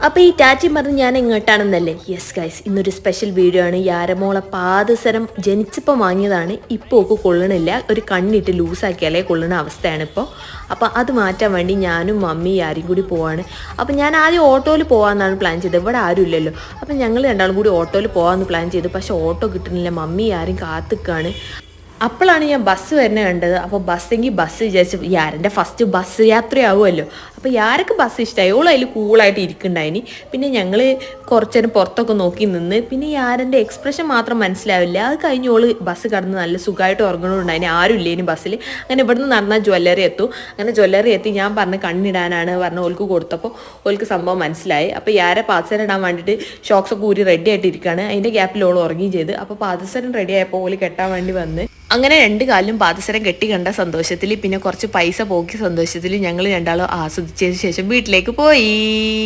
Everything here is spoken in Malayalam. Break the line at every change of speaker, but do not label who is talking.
അപ്പോൾ ഈ ടാറ്റയും പറഞ്ഞ് ഞാൻ എങ്ങോട്ടാണെന്നല്ലേ? യെസ് ഗൈസ്, ഇന്നൊരു സ്പെഷ്യൽ വീഡിയോ ആണ്. യാരമോളെ പാദസരം ജനിച്ചപ്പോൾ വാങ്ങിയതാണ്. ഇപ്പോൾ ഒക്കെ കൊള്ളണില്ല, ഒരു കണ്ണിട്ട് ലൂസാക്കിയാലേ കൊള്ളുന്ന അവസ്ഥയാണ് ഇപ്പോൾ. അപ്പോൾ അത് മാറ്റാൻ വേണ്ടി ഞാനും മമ്മി ആരും കൂടി പോവാണ്. അപ്പോൾ ഞാൻ ആദ്യം ഓട്ടോയിൽ പോകാമെന്നാണ് പ്ലാൻ ചെയ്തത്. ഇവിടെ ആരും ഇല്ലല്ലോ. അപ്പോൾ ഞങ്ങൾ രണ്ടാളും കൂടി ഓട്ടോയിൽ പോകാമെന്ന് പ്ലാൻ ചെയ്തു. പക്ഷേ ഓട്ടോ കിട്ടുന്നില്ല, മമ്മി ആരും കാത്തിക്കാണ്. അപ്പോഴാണ് ഞാൻ ബസ് വരുന്നത് കണ്ടത്. അപ്പോൾ ബസ്സെങ്കിൽ ബസ് വിചാരിച്ച് യാരൻ്റെ ഫസ്റ്റ് ബസ് യാത്രയാവുമല്ലോ. അപ്പോൾ യാരൊക്കെ ബസ് ഇഷ്ടമായി, ഓൾ അതിൽ കൂളായിട്ട് ഇരിക്കുന്നുണ്ടായിനി. പിന്നെ ഞങ്ങൾ കുറച്ച് നേരം പുറത്തൊക്കെ നോക്കി നിന്ന്. പിന്നെ യാരൻ്റെ എക്സ്പ്രഷൻ മാത്രം മനസ്സിലാവില്ല. അത് കഴിഞ്ഞ് ഓൾ ബസ് കടന്ന് നല്ല സുഖമായിട്ട് ഉറങ്ങണമുണ്ടായിനി, ആരും ഇല്ലേനി ബസ്സിൽ. അങ്ങനെ ഇവിടുന്ന് നടന്നാൽ ജ്വല്ലറി എത്തും. അങ്ങനെ ജ്വല്ലറി എത്തി ഞാൻ പറഞ്ഞ് കണ്ണിടാനാണ് പറഞ്ഞ് ഓൾക്ക് കൊടുത്തപ്പോൾ ഓൾക്ക് സംഭവം മനസ്സിലായി. അപ്പോൾ യാരെ പാദസരം ഇടാൻ വേണ്ടിയിട്ട് ഷോക്സൊക്കെ ഊരി റെഡി ആയിട്ട് ഇരിക്കുകയാണ്. അതിൻ്റെ ഗ്യാപ്പിൽ ഓൾ ഉറങ്ങുകയും ചെയ്ത്. അപ്പോൾ പാദസരം റെഡി ആയപ്പോൾ ഓൾ കെട്ടാൻ വേണ്ടി വന്ന് അങ്ങനെ രണ്ട് കാലിലും പാദസരം കെട്ടി കണ്ട സന്തോഷത്തിൽ, പിന്നെ കുറച്ച് പൈസ പോക്കിയ സന്തോഷത്തിൽ ഞങ്ങൾ രണ്ടാളും ആസ്വദിച്ചതിന് ശേഷം വീട്ടിലേക്ക് പോയി.